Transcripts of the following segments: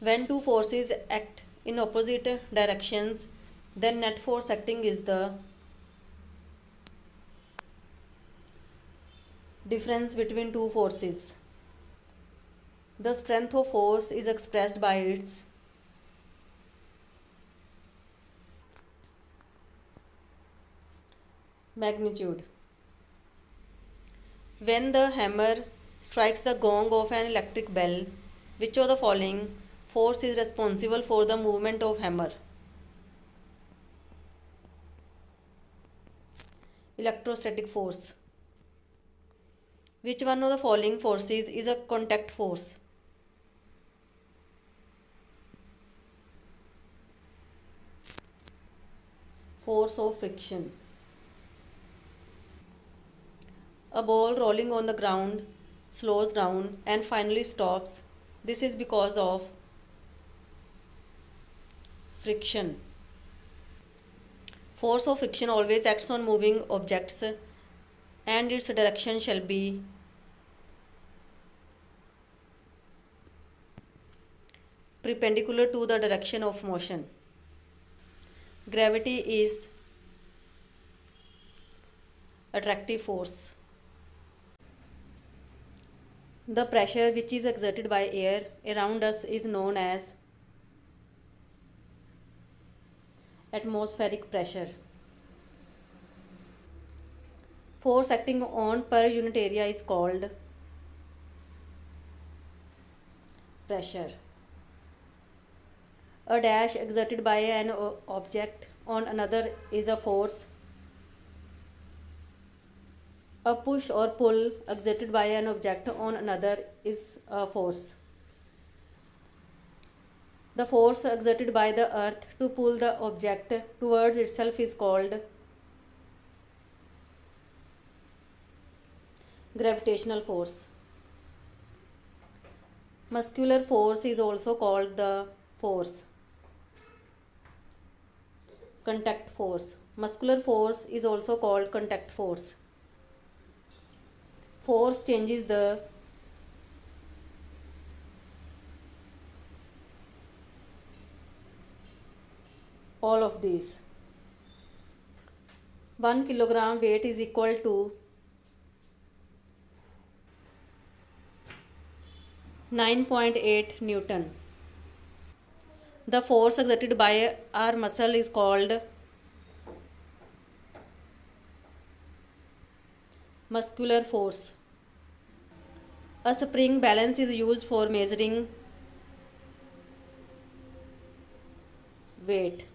When two forces act in opposite directions, then net force acting is the difference between two forces. The strength of force is expressed by its magnitude. When the hammer strikes the gong of an electric bell, which of the following force is responsible for the movement of hammer? Electrostatic force. Which one of the following forces is a contact force? Force of friction. A ball rolling on the ground slows down and finally stops. This is because of friction. Force of friction always acts on moving objects and its direction shall be perpendicular to the direction of motion. Gravity is attractive force. The pressure which is exerted by air around us is known as atmospheric pressure. Force acting on per unit area is called pressure. A dash exerted by an object on another is a force. A push or pull exerted by an object on another is a force. The force exerted by the earth to pull the object towards itself is called gravitational force. Muscular force is also called the force. Contact force. Muscular force is also called contact force. Force changes the all of these. 1 kilogram weight is equal to 9.8 Newton. The force exerted by our muscle is called muscular force. A spring balance is used for measuring weight.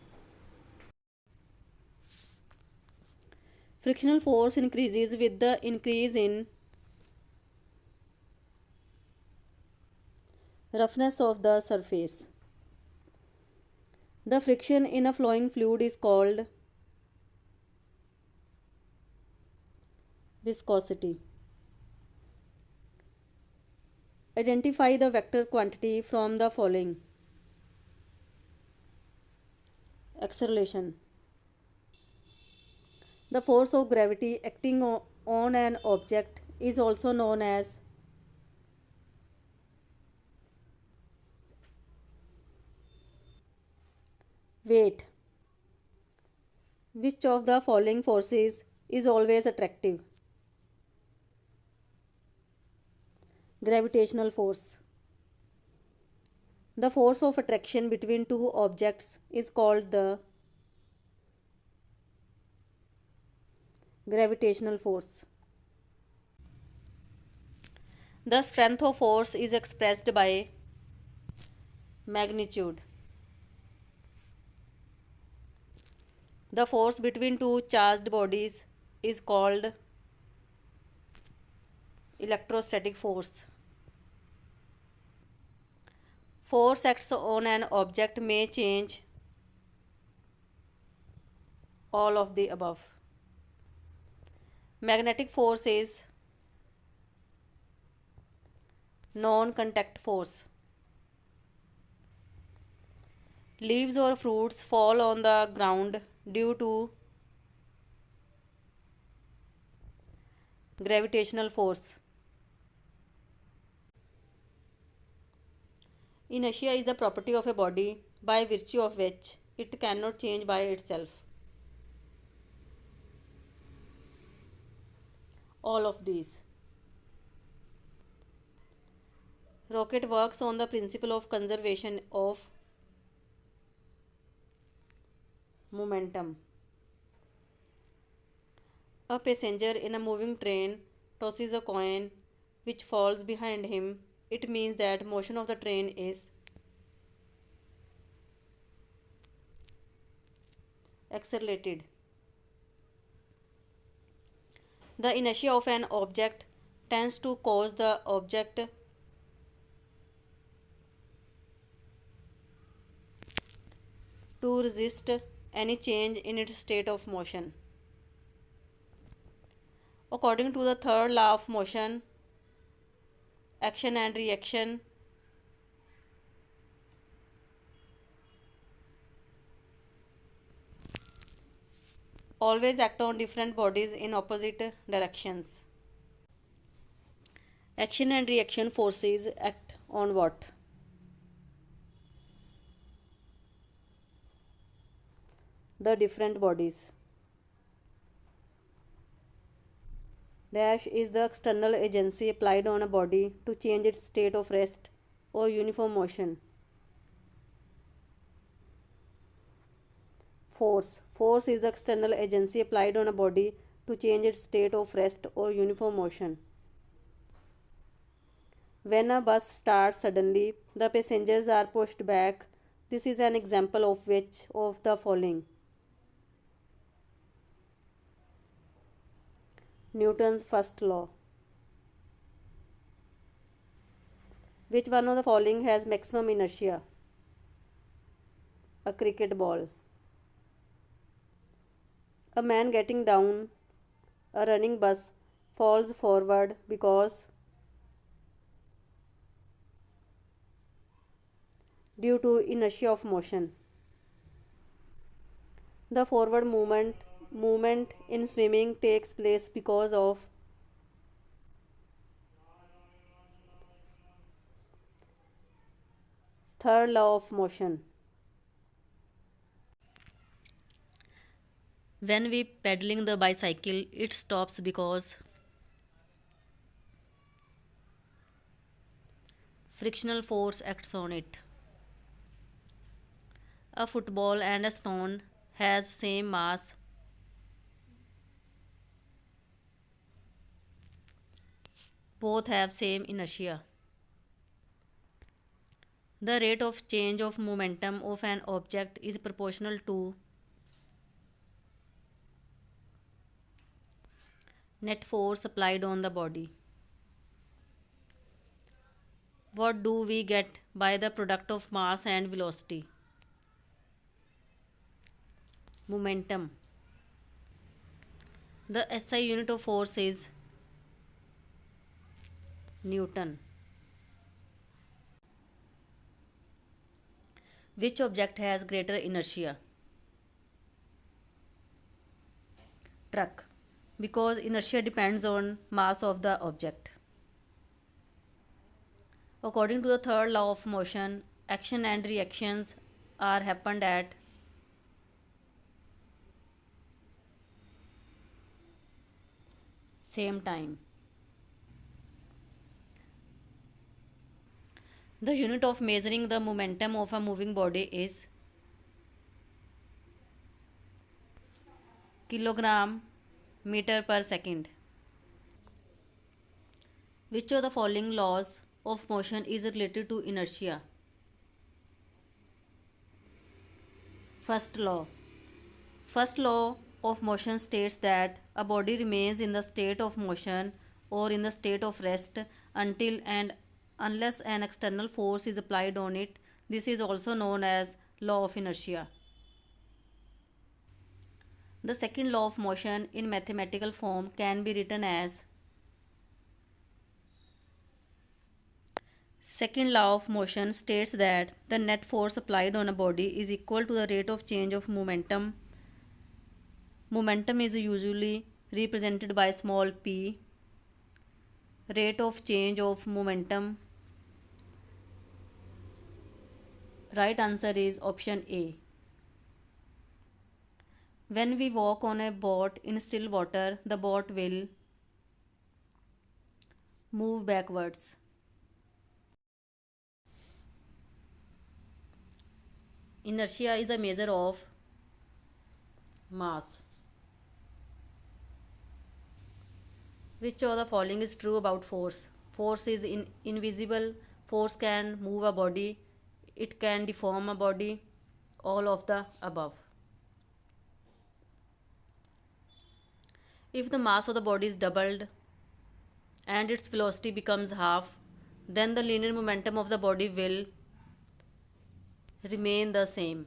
Frictional force increases with the increase in roughness of the surface. The friction in a flowing fluid is called viscosity. Identify the vector quantity from the following. Acceleration. The force of gravity acting on an object is also known as weight. Which of the following forces is always attractive? Gravitational force. The force of attraction between two objects is called the gravitational force. The strength of force is expressed by magnitude. The force between two charged bodies is called electrostatic force. Force acts on an object may change all of the above. Magnetic force is non-contact force. Leaves or fruits fall on the ground due to gravitational force. Inertia is the property of a body by virtue of which it cannot change by itself. All of these. Rocket works on the principle of conservation of momentum. A passenger in a moving train tosses a coin which falls behind him. It means that motion of the train is accelerated. The inertia of an object tends to cause the object to resist any change in its state of motion. According to the third law of motion, action and reaction always act on different bodies in opposite directions. Action and reaction forces act on what? The different bodies. Dash is the external agency applied on a body to change its state of rest or uniform motion. Force. Force is the external agency applied on a body to change its state of rest or uniform motion. When a bus starts suddenly, the passengers are pushed back. This is an example of which of the following? Newton's first law. Which one of the following has maximum inertia? A cricket ball. A man getting down a running bus falls forward because due to inertia of motion. The forward movement in swimming takes place because of third law of motion. When we pedaling the bicycle, it stops because frictional force acts on it. A football and a stone has same mass. Both have same inertia. The rate of change of momentum of an object is proportional to net force applied on the body. What do we get by the product of mass and velocity? Momentum. The SI unit of force is Newton. Which object has greater inertia? Truck. Because inertia depends on mass of the object. According to the third law of motion, action and reactions are happened at same time. The unit of measuring the momentum of a moving body is kilogram meter per second. Which of the following laws of motion is related to inertia? First law. First law of motion states that a body remains in the state of motion or in the state of rest until and unless an external force is applied on it. This is also known as law of inertia. The second law of motion in mathematical form can be written as second law of motion states that the net force applied on a body is equal to the rate of change of momentum. Momentum is usually represented by small p. Rate of change of momentum Right answer is option A. When we walk on a boat in still water, the boat will move backwards. Inertia is a measure of mass. Which of the following is true about force? Force is invisible. Force can move a body. It can deform a body. All of the above. If the mass of the body is doubled and its velocity becomes half, then the linear momentum of the body will remain the same.